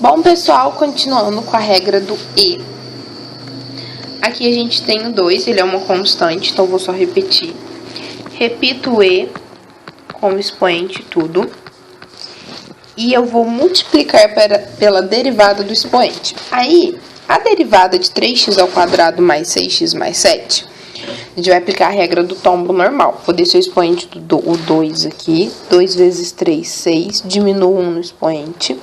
Bom, pessoal, continuando com a regra do E. Aqui a gente tem o 2, ele é uma constante, então vou só repetir. Repito o E com o expoente tudo. E eu vou multiplicar pela derivada do expoente. Aí, a derivada de 3x² mais 6x mais 7, a gente vai aplicar a regra do tombo normal. Vou descer o expoente o 2 aqui. 2 vezes 3, 6. Diminuo 1 no expoente.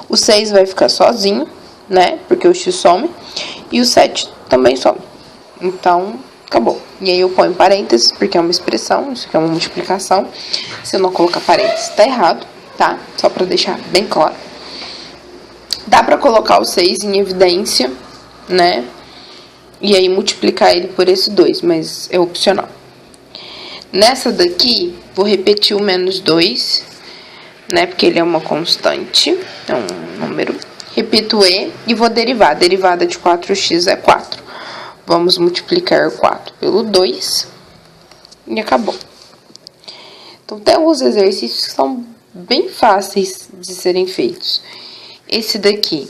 O 6 vai ficar sozinho, né? Porque o x some. E o 7 também some. Então, acabou. E aí eu ponho parênteses, porque é uma expressão. Isso aqui é uma multiplicação. Se eu não colocar parênteses, tá errado, tá? Só pra deixar bem claro. Dá pra colocar o 6 em evidência, né? E aí multiplicar ele por esse 2, mas é opcional. Nessa daqui, vou repetir o menos 2, né? Porque ele é uma constante, é um número. Repito o E e vou derivar. A derivada de 4x é 4. Vamos multiplicar 4 pelo 2 e acabou. Então, tem alguns exercícios que são bem fáceis de serem feitos. Esse daqui,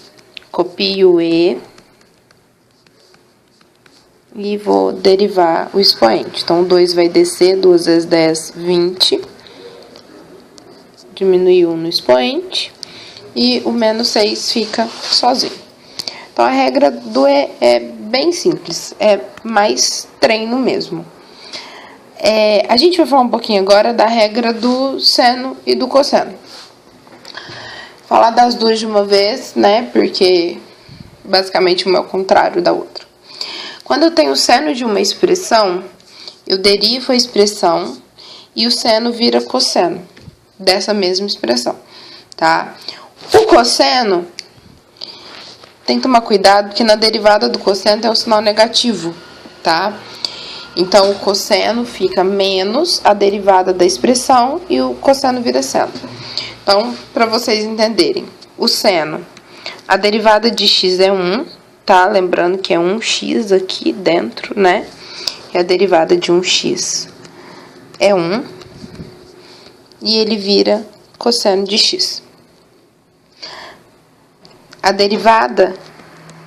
copio o E e vou derivar o expoente. Então, o 2 vai descer, 2 vezes 10, 20. Diminui 1 no expoente. E o menos 6 fica sozinho. Então, a regra do E é bem simples. É mais treino mesmo. A gente vai falar um pouquinho agora da regra do seno e do cosseno. Falar das duas de uma vez, né? Porque, basicamente, uma é o contrário da outra. Quando eu tenho o seno de uma expressão, eu derivo a expressão e o seno vira cosseno dessa mesma expressão, tá? O cosseno, tem que tomar cuidado, porque na derivada do cosseno tem um sinal negativo, tá? Então, o cosseno fica menos a derivada da expressão e o cosseno vira seno. Então, para vocês entenderem, o seno, a derivada de x é 1, tá? Lembrando que é 1x aqui dentro, né? E a derivada de 1x é 1. E ele vira cosseno de x. A derivada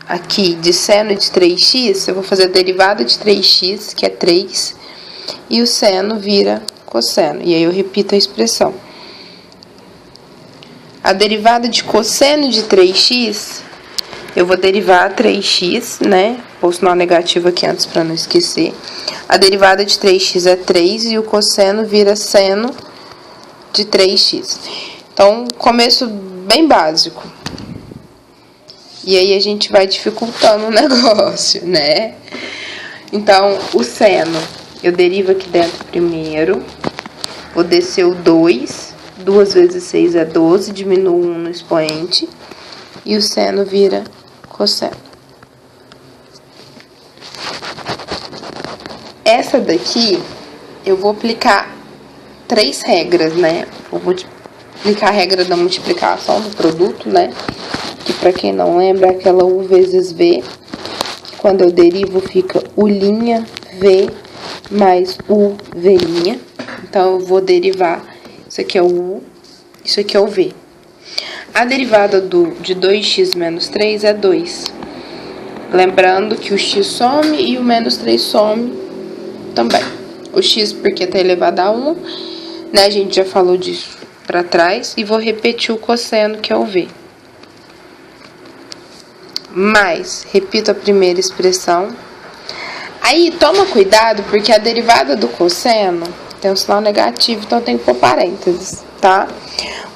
aqui de seno de 3x, eu vou fazer a derivada de 3x, que é 3, e o seno vira cosseno. E aí eu repito a expressão. A derivada de cosseno de 3x, eu vou derivar 3x, né? Pôr o sinal negativo aqui antes para não esquecer. A derivada de 3x é 3 e o cosseno vira seno de 3x. Então, começo bem básico. E aí a gente vai dificultando o negócio, né? Então, o seno, eu derivo aqui dentro primeiro. Vou descer o 2. 2 vezes 6 é 12, diminuo 1 no expoente. E o seno vira cosseno. Essa daqui, eu vou aplicar 3 regras, né? Eu vou aplicar a regra da multiplicação do produto, né? Que, pra quem não lembra, é aquela U vezes V. Quando eu derivo, fica U', V, mais U, V'. Então, eu vou derivar. Isso aqui é o U, isso aqui é o V. A derivada de 2x menos 3 é 2. Lembrando que o x some e o menos 3 some também. O x porque tá elevado a 1, né? A gente já falou disso pra trás. E vou repetir o cosseno, que é o V. Mais, repito a primeira expressão. Aí, toma cuidado, porque a derivada do cosseno tem um sinal negativo, então tem que pôr parênteses, tá?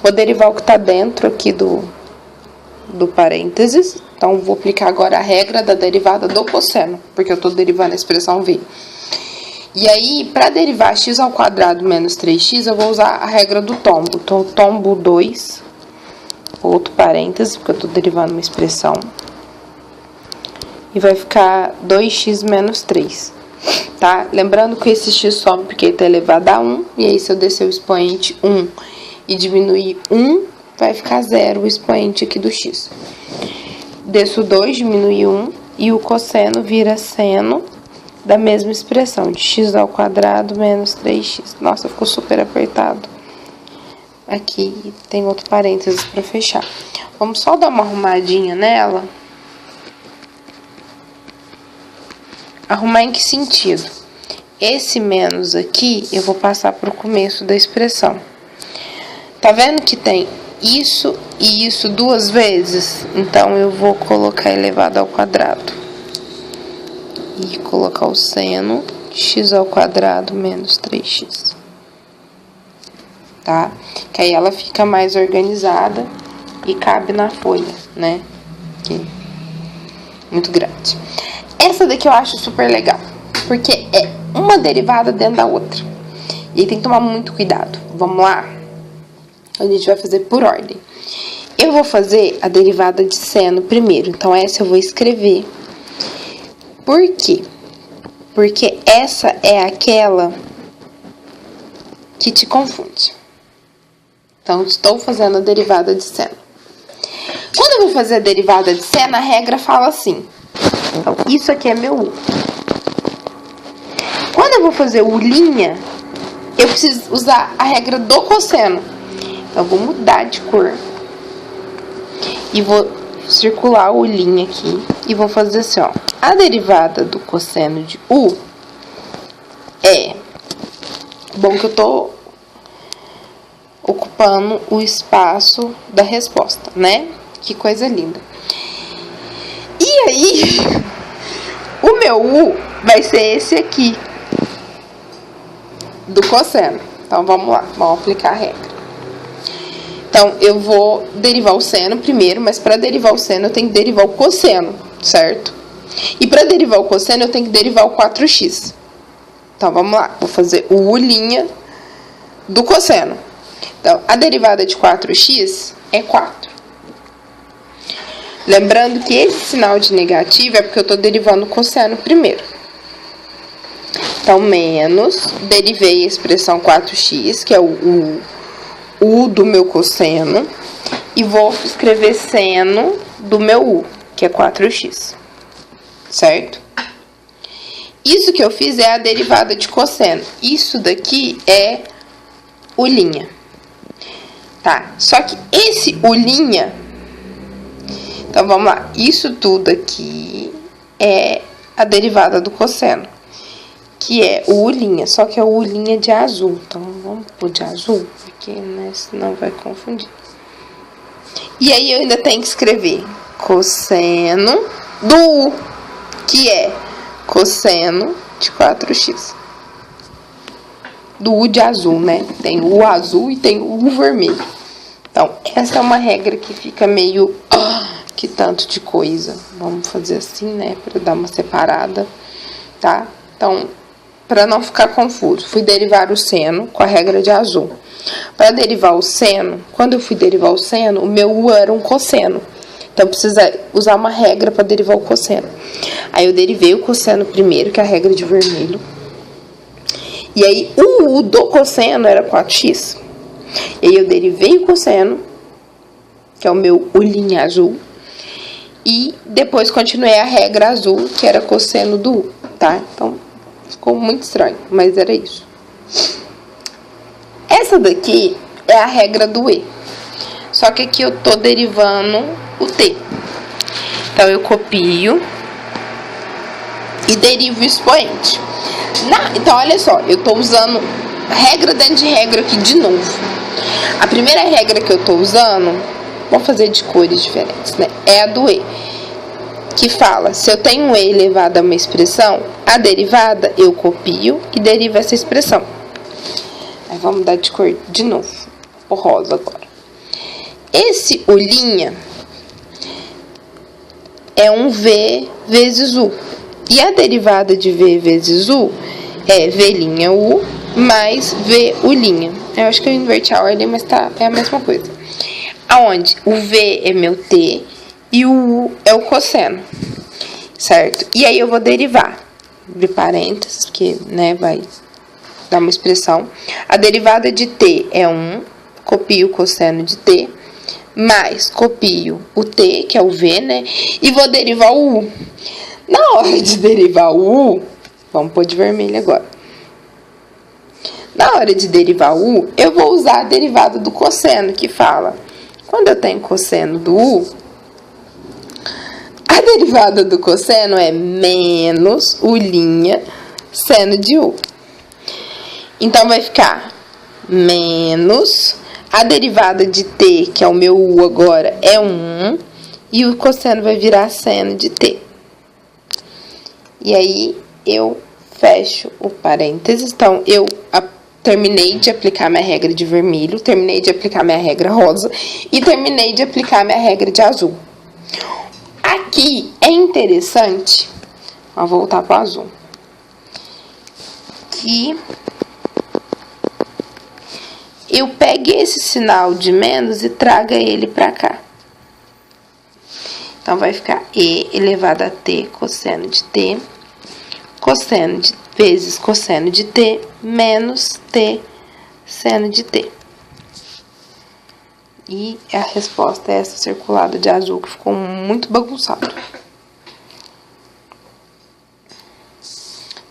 Vou derivar o que tá dentro aqui do parênteses. Então, vou aplicar agora a regra da derivada do cosseno, porque eu tô derivando a expressão V. E aí, para derivar x² menos 3x, eu vou usar a regra do tombo. Então, tombo 2, outro parêntese, porque eu tô derivando uma expressão. E vai ficar 2x menos 3, tá? Lembrando que esse x some porque ele tá elevado a 1. E aí, se eu descer o expoente 1 e diminuir 1, vai ficar 0 o expoente aqui do x. Desço 2, diminui 1, e o cosseno vira seno da mesma expressão, de x² menos 3x. Nossa, ficou super apertado. Aqui tem outro parênteses para fechar. Vamos só dar uma arrumadinha nela. Arrumar em que sentido? Esse menos aqui, eu vou passar pro começo da expressão. Tá vendo que tem isso e isso duas vezes? Então, eu vou colocar elevado ao quadrado. E colocar o seno de x ao quadrado menos 3x. Tá? Que aí ela fica mais organizada e cabe na folha, né? Que é muito grande. Essa daqui eu acho super legal, porque é uma derivada dentro da outra. E aí tem que tomar muito cuidado. Vamos lá? A gente vai fazer por ordem. Eu vou fazer a derivada de seno primeiro. Então, essa eu vou escrever. Por quê? Porque essa é aquela que te confunde. Então, estou fazendo a derivada de seno. Quando eu vou fazer a derivada de seno, a regra fala assim. Então, isso aqui é meu U. Quando eu vou fazer o linha, eu preciso usar a regra do cosseno. Então, eu vou mudar de cor. E vou circular o linha aqui. E vou fazer assim, ó. A derivada do cosseno de U é... Bom que eu tô ocupando o espaço da resposta, né? Que coisa linda. E aí, o meu U vai ser esse aqui, do cosseno. Então, vamos lá, vamos aplicar a regra. Então, eu vou derivar o seno primeiro, mas para derivar o seno, eu tenho que derivar o cosseno, certo? E para derivar o cosseno, eu tenho que derivar o 4x. Então, vamos lá, vou fazer o U' do cosseno. Então, a derivada de 4x é 4. Lembrando que esse sinal de negativo é porque eu estou derivando o cosseno primeiro. Então, menos, derivei a expressão 4x, que é o U do meu cosseno, e vou escrever seno do meu U, que é 4x. Certo? Isso que eu fiz é a derivada de cosseno. Isso daqui é o linha. Tá? Só que esse o linha... Então, vamos lá. Isso tudo aqui é a derivada do cosseno, que é o U', só que é o U' de azul. Então, vamos pôr de azul, porque né, senão vai confundir. E aí, eu ainda tenho que escrever cosseno do U, que é cosseno de 4x. Do U de azul, né? Tem o U azul e tem o U vermelho. Então, essa é uma regra que fica meio... que tanto de coisa. Vamos fazer assim, né? Pra dar uma separada, tá? Então, pra não ficar confuso, fui derivar o seno com a regra de azul. Pra derivar o seno, quando eu fui derivar o seno, o meu U era um cosseno. Então, precisa usar uma regra pra derivar o cosseno. Aí, eu derivei o cosseno primeiro, que é a regra de vermelho. E aí, o U do cosseno era 4x. E aí, eu derivei o cosseno, que é o meu U' azul. E depois continuei a regra azul, que era cosseno do U, tá? Então, ficou muito estranho, mas era isso. Essa daqui é a regra do E. Só que aqui eu tô derivando o T. Então, eu copio e derivo o expoente. Então, olha só, eu tô usando regra dentro de regra aqui de novo. A primeira regra que eu tô usando... Vamos fazer de cores diferentes, né? É a do E, que fala, se eu tenho um E elevado a uma expressão, a derivada eu copio e derivo essa expressão. Aí vamos dar de cor de novo, o rosa agora. Esse U' é um V vezes U. E a derivada de V vezes U é V'U mais V'U'. Eu acho que eu inverti a ordem, mas é a mesma coisa. Aonde o V é meu T e o U é o cosseno, certo? E aí eu vou derivar, de parênteses, que né, vai dar uma expressão. A derivada de T é 1, copio o cosseno de T, mais copio o T, que é o V, né? E vou derivar o U. Na hora de derivar o U, vamos pôr de vermelho agora. Na hora de derivar o U, eu vou usar a derivada do cosseno, que fala Quando eu tenho cosseno do U, a derivada do cosseno é menos U' seno de U. Então, vai ficar menos, a derivada de t, que é o meu U agora, é 1, e o cosseno vai virar seno de t. E aí, eu fecho o parênteses. Então, eu terminei de aplicar minha regra de vermelho, terminei de aplicar minha regra rosa e terminei de aplicar minha regra de azul. Aqui é interessante, vou voltar para o azul, que eu pegue esse sinal de menos e traga ele para cá. Então, vai ficar E elevado a T cosseno de T, cosseno de vezes cosseno de T, menos T seno de T. E a resposta é essa circulada de azul, que ficou muito bagunçado.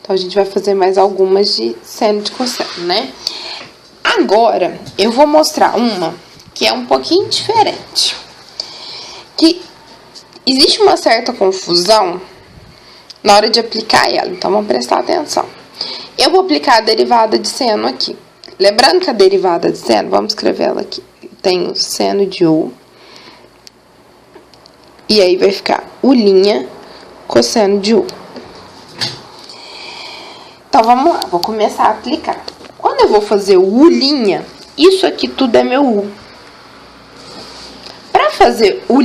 Então, a gente vai fazer mais algumas de seno de cosseno, né? Agora, eu vou mostrar uma que é um pouquinho diferente. Que existe uma certa confusão na hora de aplicar ela, então vamos prestar atenção. Eu vou aplicar a derivada de seno aqui. Lembrando que a derivada de seno, vamos escrever ela aqui. Tem o seno de U. E aí vai ficar U' cosseno de U. Então, vamos lá, vou começar a aplicar. Quando eu vou fazer o U', isso aqui tudo é meu U. Para fazer U',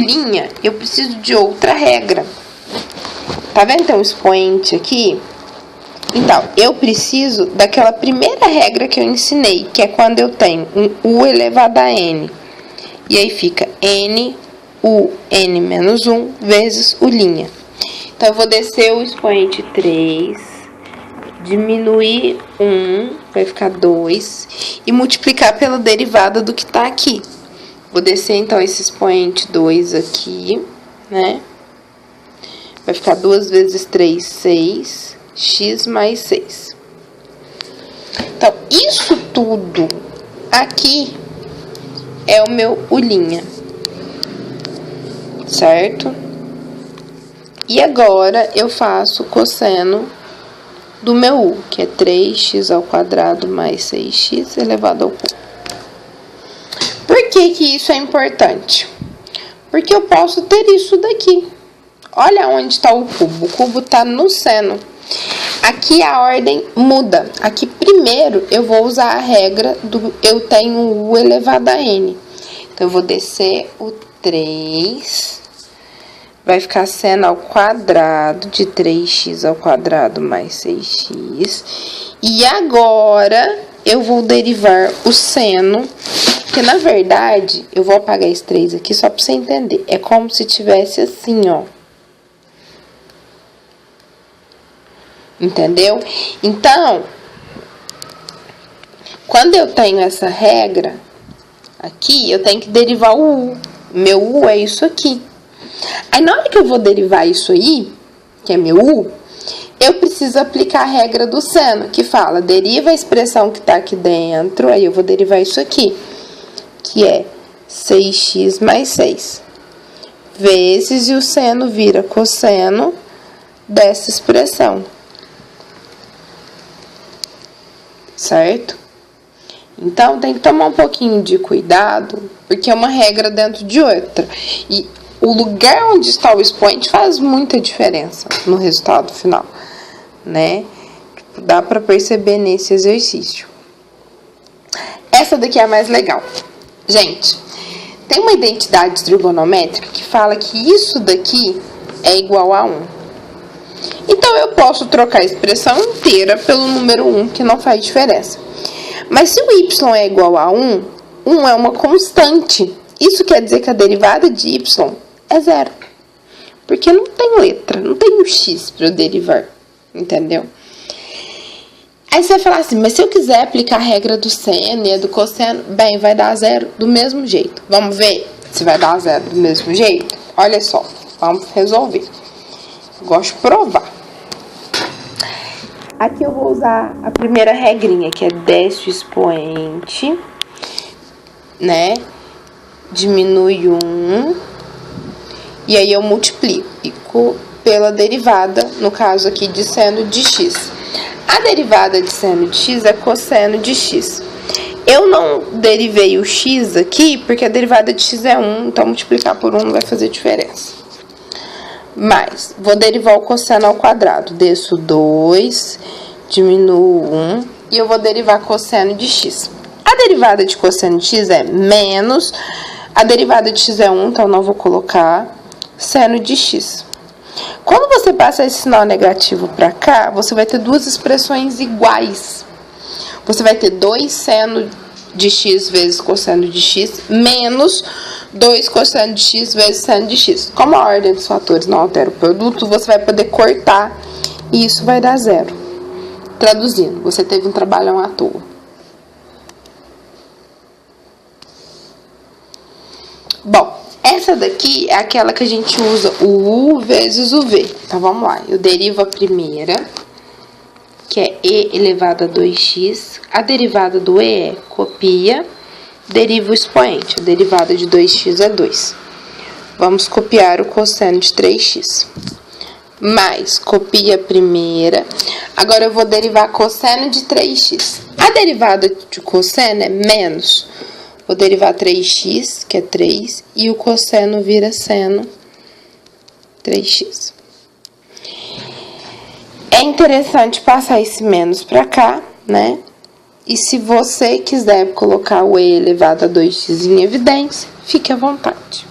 eu preciso de outra regra. Tá vendo? Tem um expoente aqui. Então, eu preciso daquela primeira regra que eu ensinei, que é quando eu tenho um U elevado a N. E aí fica N, U, N menos 1 vezes U'. Então, eu vou descer o expoente 3, diminuir 1, vai ficar 2, e multiplicar pela derivada do que tá aqui. Vou descer, então, esse expoente 2 aqui, né? Vai ficar 2 vezes 3, 6, x mais 6. Então, isso tudo aqui é o meu U', certo? E agora, eu faço o cosseno do meu U, que é 3x ao quadrado mais 6x elevado ao cubo. Por que que isso é importante? Porque eu posso ter isso daqui. Olha onde está o cubo está no seno. Aqui a ordem muda. Aqui primeiro eu vou usar a regra do eu tenho U elevado a N. Então, eu vou descer o 3, vai ficar seno ao quadrado de 3x ao quadrado mais 6x. E agora, eu vou derivar o seno, porque na verdade, eu vou apagar esse 3 aqui só para você entender. É como se tivesse assim, ó. Entendeu? Então, quando eu tenho essa regra aqui, eu tenho que derivar o U. Meu U é isso aqui. Aí, na hora que eu vou derivar isso aí, que é meu U, eu preciso aplicar a regra do seno, que fala, deriva a expressão que tá aqui dentro, aí eu vou derivar isso aqui, que é 6x mais 6, vezes, e o seno vira cosseno dessa expressão. Certo? Então, tem que tomar um pouquinho de cuidado, porque é uma regra dentro de outra. E o lugar onde está o expoente faz muita diferença no resultado final, né? Tipo, dá para perceber nesse exercício. Essa daqui é a mais legal. Gente, tem uma identidade trigonométrica que fala que isso daqui é igual a 1. Então, eu posso trocar a expressão inteira pelo número 1, que não faz diferença. Mas se o y é igual a 1, 1 é uma constante. Isso quer dizer que a derivada de y é 0. Porque não tem letra, não tem um x para eu derivar, entendeu? Aí você vai falar assim, mas se eu quiser aplicar a regra do seno e a do cosseno, bem, vai dar 0 do mesmo jeito. Vamos ver se vai dar 0 do mesmo jeito? Olha só, vamos resolver. Eu gosto de provar. Aqui eu vou usar a primeira regrinha, que é desce o expoente, né? diminui 1, e aí eu multiplico pela derivada, no caso aqui de seno de x. A derivada de seno de x é cosseno de x. Eu não derivei o x aqui, porque a derivada de x é 1, então multiplicar por 1 não vai fazer diferença. Mas, vou derivar o cosseno ao quadrado. Desço 2, diminuo 1, e eu vou derivar cosseno de x. A derivada de cosseno de x é menos, a derivada de x é 1, então não vou colocar, seno de x. Quando você passa esse sinal negativo para cá, você vai ter duas expressões iguais. Você vai ter 2 seno de x vezes cosseno de x, menos 2 cosseno de x vezes seno de x. Como a ordem dos fatores não altera o produto, você vai poder cortar e isso vai dar zero. Traduzindo, você teve um trabalhão à toa. Bom, essa daqui é aquela que a gente usa o U vezes o V. Então, vamos lá. Eu derivo a primeira, que é E elevado a 2x. A derivada do E é copia, deriva o expoente. A derivada de 2x é 2. Vamos copiar o cosseno de 3x. Mais, copia a primeira. Agora, eu vou derivar cosseno de 3x. A derivada de cosseno é menos. Vou derivar 3x, que é 3, e o cosseno vira seno 3x. É interessante passar esse menos para cá, né? E se você quiser colocar o E elevado a 2x em evidência, fique à vontade.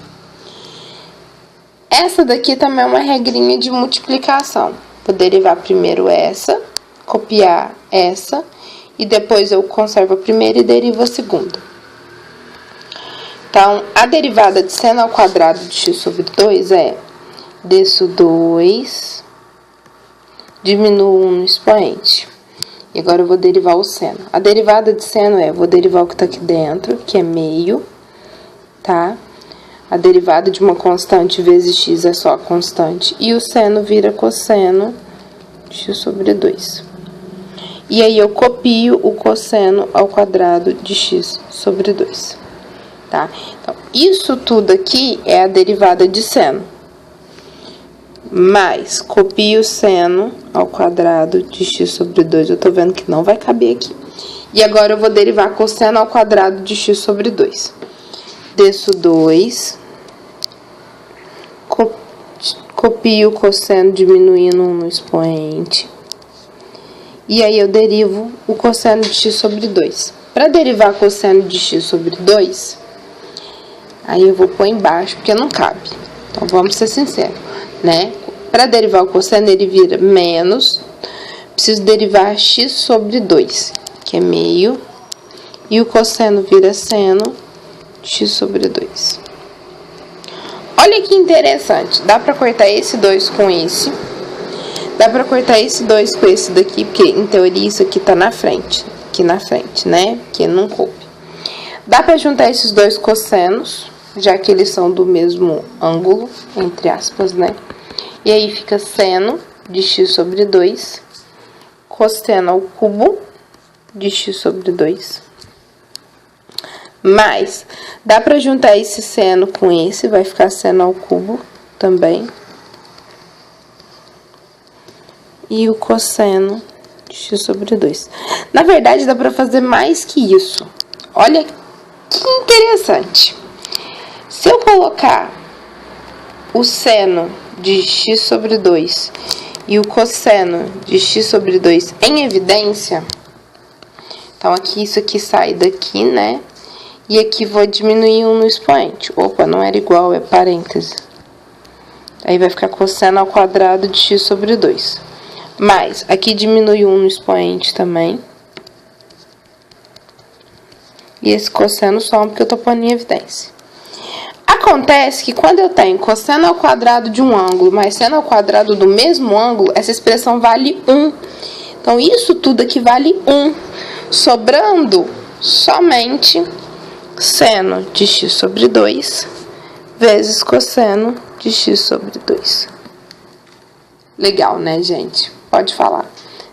Essa daqui também é uma regrinha de multiplicação. Vou derivar primeiro essa, copiar essa, e depois eu conservo a primeira e derivo a segunda. Então, a derivada de seno ao quadrado de x sobre 2 é desço 2, diminuo 1 no expoente. E agora eu vou derivar o seno. A derivada de seno vou derivar o que tá aqui dentro, que é meio, tá? A derivada de uma constante vezes x é só a constante. E o seno vira cosseno de x sobre 2. E aí eu copio o cosseno ao quadrado de x sobre 2. Tá? Então, isso tudo aqui é a derivada de seno. Mais, copio o seno ao quadrado de x sobre 2. Eu tô vendo que não vai caber aqui. E agora eu vou derivar cosseno ao quadrado de x sobre 2. Desço 2. Copio o cosseno diminuindo 1 no expoente. E aí eu derivo o cosseno de x sobre 2. Para derivar cosseno de x sobre 2... Aí eu vou pôr embaixo, porque não cabe. Então, vamos ser sinceros, né? Para derivar o cosseno, ele vira menos. Preciso derivar x sobre 2, que é meio. E o cosseno vira seno x sobre 2. Olha que interessante. Dá para cortar esse 2 com esse. Dá para cortar esse 2 com esse daqui, porque, em teoria, isso aqui tá na frente. Aqui na frente, né? Que não coube. Dá para juntar esses dois cossenos, já que eles são do mesmo ângulo, entre aspas, né? E aí fica seno de x sobre 2, cosseno ao cubo de x sobre 2. Mas, dá pra juntar esse seno com esse, vai ficar seno ao cubo também. E o cosseno de x sobre 2. Na verdade, dá pra fazer mais que isso. Olha que interessante. Se eu colocar o seno de x sobre 2 e o cosseno de x sobre 2 em evidência, então aqui isso aqui sai daqui, né? E aqui vou diminuir 1 no expoente. Opa, não era igual, é parêntese. Aí vai ficar cosseno ao quadrado de x sobre 2. Mas aqui diminui 1 no expoente também. E esse cosseno soma porque eu tô pondo em evidência. Acontece que quando eu tenho cosseno ao quadrado de um ângulo mais seno ao quadrado do mesmo ângulo, essa expressão vale 1. Então, isso tudo aqui vale 1. Sobrando somente seno de x sobre 2 vezes cosseno de x sobre 2. Legal, né, gente? Pode falar.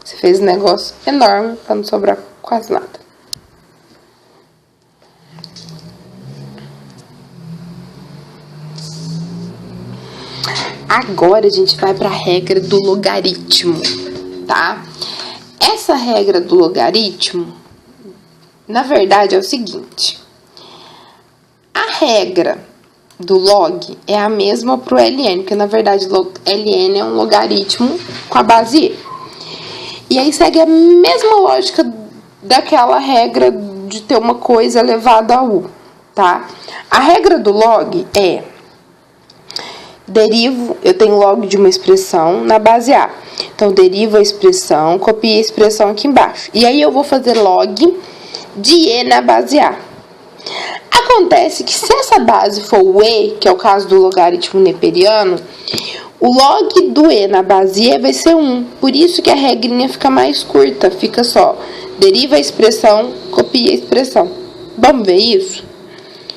Você fez um negócio enorme para não sobrar quase nada. Agora a gente vai para a regra do logaritmo, tá? Essa regra do logaritmo, na verdade, é o seguinte. A regra do log é a mesma para o ln, porque na verdade ln é um logaritmo com a base e. E aí segue a mesma lógica daquela regra de ter uma coisa elevada a u, tá? A regra do log é: derivo, eu tenho log de uma expressão na base A. Então, derivo a expressão, copio a expressão aqui embaixo. E aí, eu vou fazer log de E na base A. Acontece que se essa base for o E, que é o caso do logaritmo neperiano, o log do E na base E vai ser 1. Por isso que a regrinha fica mais curta. Fica só, deriva a expressão, copia a expressão. Vamos ver isso?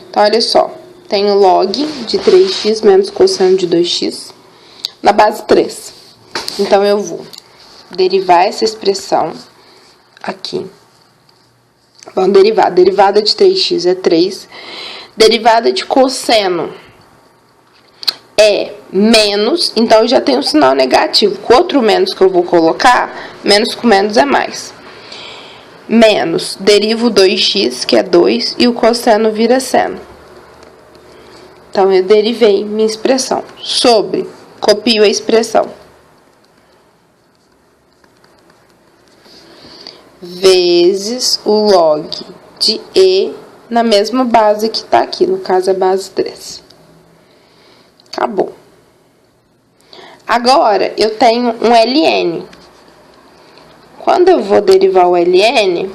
Então, olha só. Tenho log de 3x menos cosseno de 2x na base 3. Então, eu vou derivar essa expressão aqui. Vamos derivar. Derivada de 3x é 3. Derivada de cosseno é menos. Então, eu já tenho um sinal negativo. Com outro menos que eu vou colocar, menos com menos é mais. Menos. Derivo 2x, que é 2, e o cosseno vira seno. Então, eu derivei minha expressão. Sobre, copio a expressão. Vezes o log de E na mesma base que tá aqui. No caso, é base 3. Acabou. Agora, eu tenho um ln. Quando eu vou derivar o ln,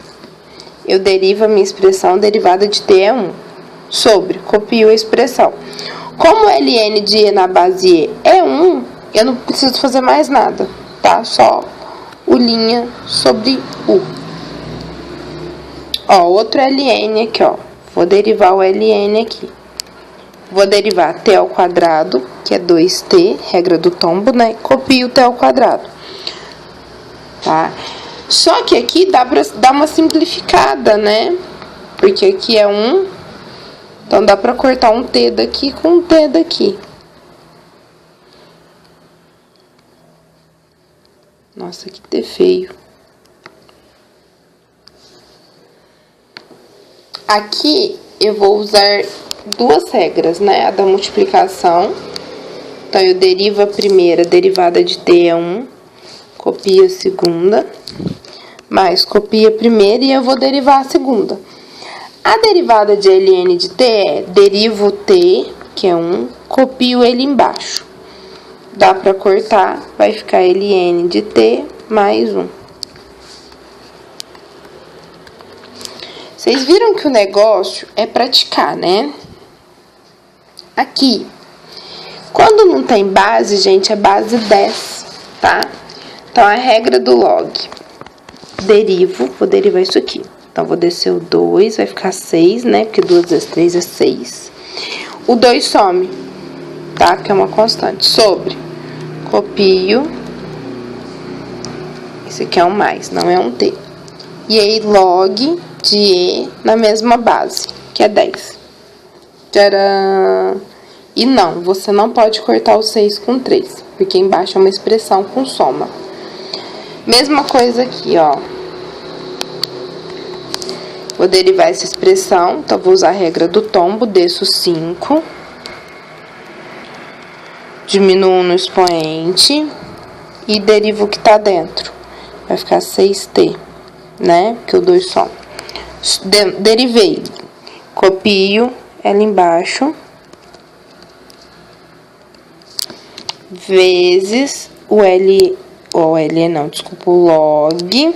eu derivo a minha expressão derivada de t é 1. Sobre, copio a expressão. Como ln de E na base E é 1, eu não preciso fazer mais nada, tá? Só o linha sobre U. Ó, outro ln aqui, ó. Vou derivar o ln aqui. Vou derivar t ao quadrado, que é 2t, regra do tombo, né? Copio t ao quadrado. Tá? Só que aqui dá pra dar uma simplificada, né? Porque aqui é 1, então dá pra cortar um t daqui com um t daqui. Nossa, que t feio. Aqui eu vou usar duas regras, né? A da multiplicação. Então, eu derivo a primeira, derivada de t é 1, copio a segunda, mais copio a primeira e eu vou derivar a segunda. A derivada de ln de t é derivo t, que é 1, copio ele embaixo. Dá pra cortar, vai ficar ln de t mais 1. Vocês viram que o negócio é praticar, né? Aqui, quando não tem base, gente, é base 10, tá? Então, a regra do log, derivo, vou derivar isso aqui. Então, vou descer o 2, vai ficar 6, né? Porque 2 vezes 3 é 6. O 2 some, tá? Porque é uma constante. Sobre, copio. Esse aqui é um mais, não é um t. E aí, log de E na mesma base, que é 10. Tcharam! E não, você não pode cortar o 6 com 3, porque embaixo é uma expressão com soma. Mesma coisa aqui, ó. Vou derivar essa expressão, então vou usar a regra do tombo, desço 5. Diminuo no expoente e derivo o que tá dentro. Vai ficar 6t, né? Porque o 2 soma. Derivei. Copio ela embaixo. Vezes o log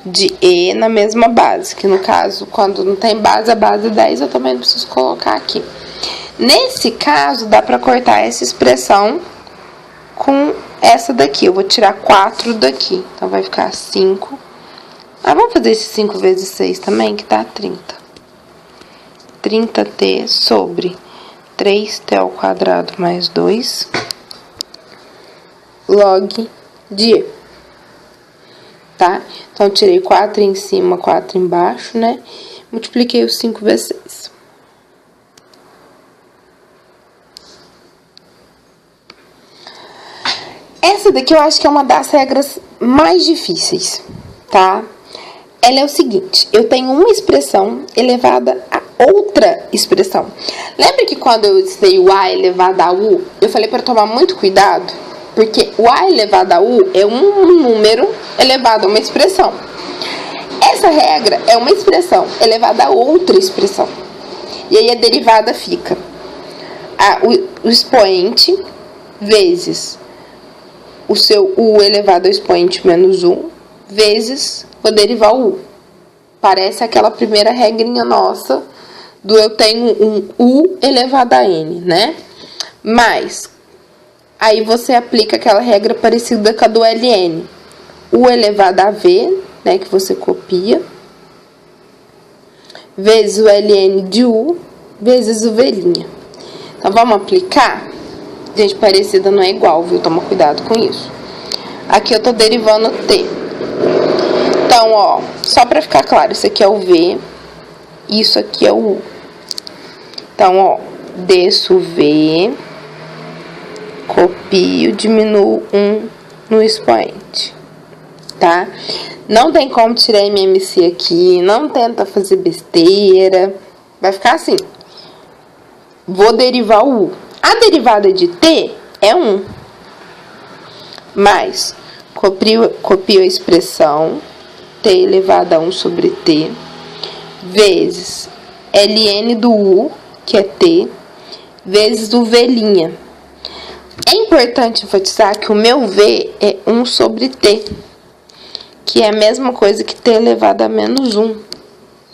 de E na mesma base. Que no caso, quando não tem base, a base 10, eu também não preciso colocar aqui. Nesse caso, dá pra cortar essa expressão com essa daqui. Eu vou tirar 4 daqui. Então, vai ficar 5. Ah, vamos fazer esse 5 vezes 6 também, que dá 30. 30t sobre 3t ao quadrado mais 2 log de E. Tá? Então, eu tirei 4 em cima, 4 embaixo, né? Multipliquei os 5 vezes 6. Essa daqui eu acho que é uma das regras mais difíceis, tá? Ela é o seguinte, eu tenho uma expressão elevada a outra expressão. Lembra que quando eu ensinei o A elevado a U, eu falei para tomar muito cuidado? Porque o A elevado a U é um número elevado a uma expressão. Essa regra é uma expressão elevada a outra expressão. E aí a derivada fica o expoente vezes o seu U elevado ao expoente menos 1 vezes, vou derivar o U. Parece aquela primeira regrinha nossa do eu tenho um U elevado a N, né? Mas, aí você aplica aquela regra parecida com a do LN. U elevado a V, né, que você copia, vezes o LN de U, vezes o V'. Então, vamos aplicar? Gente, parecida não é igual, viu? Toma cuidado com isso. Aqui eu tô derivando T. Então, ó, só pra ficar claro, isso aqui é o V, isso aqui é o U. Então, ó, desço o V, copio, diminuo 1 no expoente, tá? Não tem como tirar MMC aqui, não tenta fazer besteira, vai ficar assim. Vou derivar o U. A derivada de T é 1, mais copio a expressão T elevado a 1 sobre T, vezes ln do U, que é T, vezes o V'. É importante enfatizar que o meu V é 1 sobre T, que é a mesma coisa que T elevado a menos 1,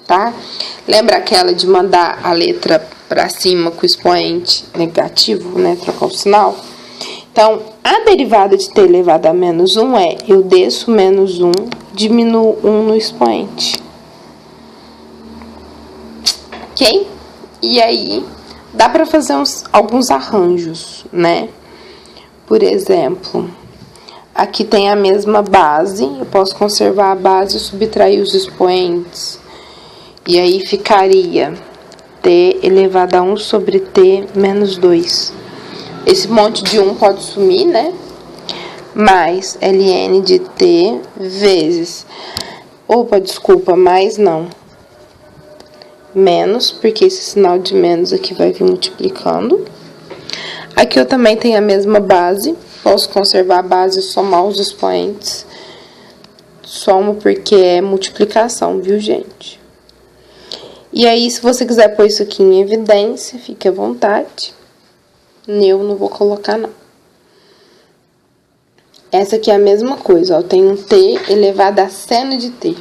tá? Lembra aquela de mandar a letra para cima com o expoente negativo, né? Trocar o sinal? Então, a derivada de T elevado a menos 1 é eu desço menos 1, diminuo 1 no expoente. Ok? E aí, dá para fazer alguns arranjos, né? Por exemplo, aqui tem a mesma base, eu posso conservar a base e subtrair os expoentes. E aí ficaria T elevado a 1 sobre T menos 2. Esse monte de 1 pode sumir, né? Mais ln de T vezes... Opa, desculpa, mais não. Menos, porque esse sinal de menos aqui vai vir multiplicando. Aqui eu também tenho a mesma base. Posso conservar a base e somar os expoentes. Somo porque é multiplicação, viu, gente? E aí, se você quiser pôr isso aqui em evidência, fique à vontade. Eu não vou colocar, não. Essa aqui é a mesma coisa, ó. Eu tenho um T elevado a seno de T.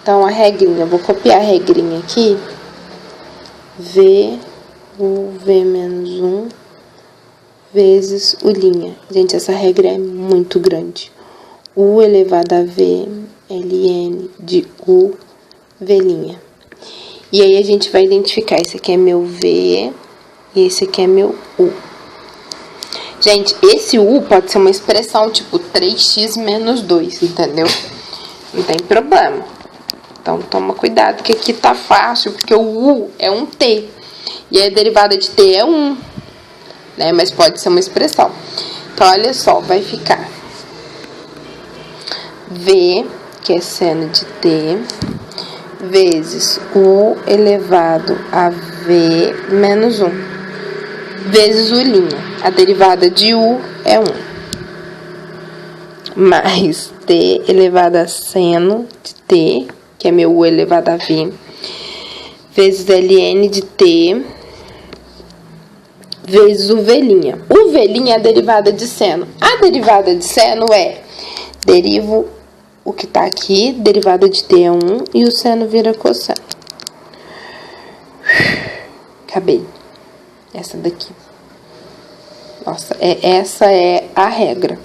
Então, a regrinha, eu vou copiar a regrinha aqui. V, U, V menos 1, vezes U'. Gente, essa regra é muito grande. U elevado a V, ln de U, V'. E aí, a gente vai identificar, esse aqui é meu V e esse aqui é meu U. Gente, esse U pode ser uma expressão tipo 3x menos 2, entendeu? Não tem problema. Então, toma cuidado, que aqui tá fácil, porque o U é um T. E aí, a derivada de T é 1, né? Mas pode ser uma expressão. Então, olha só, vai ficar V, que é seno de T, vezes U elevado a V menos 1, vezes U'. A derivada de U é 1. Mais T elevado a seno de T, que é meu U elevado a V, vezes ln de T, vezes o V'. O V' é a derivada de seno. A derivada de seno é, derivo o que tá aqui, derivada de T é 1, e o seno vira cosseno. Acabei. Essa daqui. Nossa, essa é a regra.